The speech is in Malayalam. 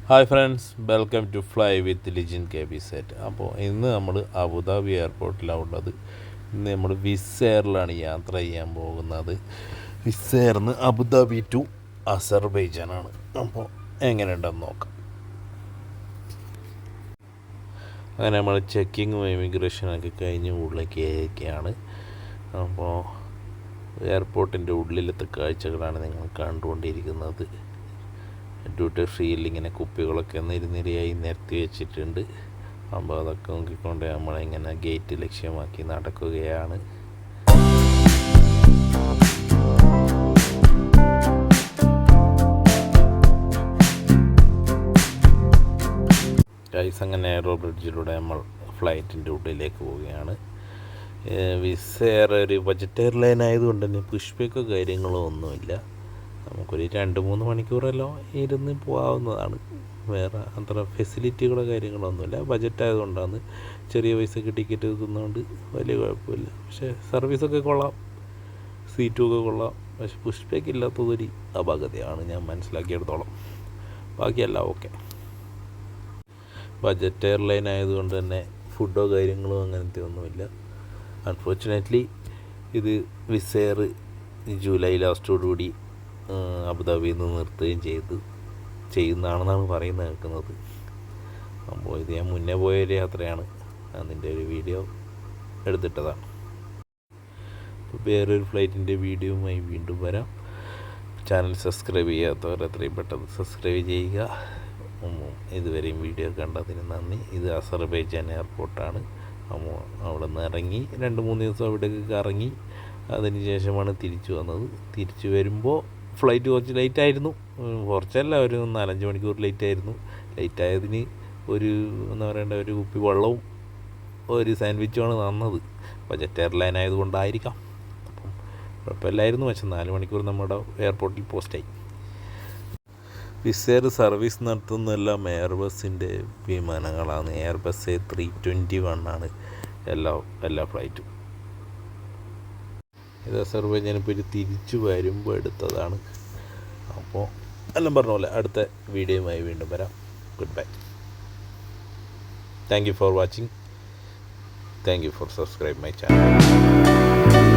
Hi friends, welcome to fly with Lijin K B set. അപ്പോൾ ഇന്ന് നമ്മൾ അബുദാബി എയർപോർട്ടിലാണ് ഉള്ളത്. ഇന്ന് നമ്മൾ വിസ് എയറിലാണ് യാത്ര ചെയ്യാൻ പോകുന്നത്. വിസ് എയർന്ന് അബുദാബി ടു അസർബൈജാനാണ്. അപ്പോൾ എങ്ങനെയുണ്ടെന്ന് നോക്കാം. അങ്ങനെ നമ്മൾ ചെക്കിങ്ങും ഇമിഗ്രേഷനൊക്കെ കഴിഞ്ഞ് ഉള്ളിലേക്ക് കയറിയൊക്കെയാണ്. അപ്പോൾ എയർപോർട്ടിൻ്റെ ഉള്ളിലത്തെ കാഴ്ചകളാണ് നിങ്ങൾ കണ്ടുകൊണ്ടിരിക്കുന്നത്. ഡ്യൂട്ടി ഫ്രീയിൽ ഇങ്ങനെ കുപ്പികളൊക്കെ നിരനിരയായി നിരത്തി വെച്ചിട്ടുണ്ട്. അപ്പോൾ അതൊക്കെ നോക്കിക്കൊണ്ട് നമ്മളിങ്ങനെ ഗേറ്റ് ലക്ഷ്യമാക്കി നടക്കുകയാണ്. ഗൈസ്, അങ്ങനെ എയറോ ബ്രിഡ്ജിലൂടെ നമ്മൾ ഫ്ലൈറ്റിൻ്റെ ഉള്ളിലേക്ക് പോവുകയാണ്. വിസ് എയർ ഒരു ബജറ്റ് എയർലൈൻ ആയതുകൊണ്ട് തന്നെ പുഷ്പക്കോ കാര്യങ്ങളോ ഒന്നുമില്ല. നമുക്കൊരു 2-3 മണിക്കൂറെല്ലാം ഇരുന്ന് പോകാവുന്നതാണ്. വേറെ അത്ര ഫെസിലിറ്റികളോ കാര്യങ്ങളൊന്നുമില്ല. ബജറ്റ് ആയതുകൊണ്ടാണ് ചെറിയ പൈസക്ക് ടിക്കറ്റ് കിട്ടുന്നതുകൊണ്ട് വലിയ കുഴപ്പമില്ല. പക്ഷേ സർവീസൊക്കെ കൊള്ളാം, സീറ്റുമൊക്കെ കൊള്ളാം. പക്ഷെ പുഷ്പയ്ക്ക് ഇല്ലാത്തതൊരു അപാകതയാണ് ഞാൻ മനസ്സിലാക്കിയെടുത്തോളം. ബാക്കിയെല്ലാം ഓക്കെ. ബജറ്റ് എയർലൈൻ ആയതുകൊണ്ട് തന്നെ ഫുഡോ കാര്യങ്ങളോ അങ്ങനത്തെ ഒന്നുമില്ല. അൺഫോർച്ചുനേറ്റ്ലി ഇത് വിസ് എയർ ജൂലൈ ലാസ്റ്റോടുകൂടി അബുദാബിയിൽ നിന്ന് നിർത്തുകയും ചെയ്യുന്നതാണെന്നാണ് പറയുന്നത് കേൾക്കുന്നത്. അപ്പോൾ ഇത് ഞാൻ മുന്നേ പോയൊരു യാത്രയാണ്, അതിൻ്റെ ഒരു വീഡിയോ എടുത്തിട്ടതാണ്. അപ്പോൾ വേറൊരു ഫ്ലൈറ്റിൻ്റെ വീഡിയോയുമായി വീണ്ടും വരാം. ചാനൽ സബ്സ്ക്രൈബ് ചെയ്യാത്തവർ എത്രയും പെട്ടെന്ന് സബ്സ്ക്രൈബ് ചെയ്യുക. ഇതുവരെയും വീഡിയോ കണ്ടതിന് നന്ദി. ഇത് അസർബൈജാൻ എയർപോർട്ടാണ്. അപ്പോൾ അവിടെ നിന്ന് ഇറങ്ങി 2-3 ദിവസം അവിടേക്ക് കറങ്ങി അതിന് ശേഷമാണ് തിരിച്ചു വന്നത്. തിരിച്ചു വരുമ്പോൾ ഫ്ലൈറ്റ് കുറച്ച് ലേറ്റായിരുന്നു. കുറച്ചല്ല, ഒരു 4-5 മണിക്കൂർ ലേറ്റായിരുന്നു. ലേറ്റായതിന് ഒരു കുപ്പി വെള്ളവും ഒരു സാൻഡ്വിച്ചുമാണ് തന്നത്. ബജറ്റ് എയർലൈൻ ആയതുകൊണ്ടായിരിക്കാം. അപ്പം കുഴപ്പമില്ലായിരുന്നു. പക്ഷേ 4 മണിക്കൂർ നമ്മുടെ എയർപോർട്ടിൽ പോസ്റ്റായി. വിസ് എയർ സർവീസ് നടത്തുന്നതെല്ലാം എയർബസിൻ്റെ വിമാനങ്ങളാണ്. എയർബസ് A321 ആണ് എല്ലാ ഫ്ലൈറ്റും. ഇത് അസർബൈജാനിപ്പോൾ ഒരു തിരിച്ചു വരുമ്പോൾ എടുത്തതാണ്. അപ്പോൾ എല്ലാം പറഞ്ഞ പോലെ അടുത്ത വീഡിയോയുമായി വീണ്ടും വരാം. Good bye. Thank you for watching. Thank you for subscribe my channel.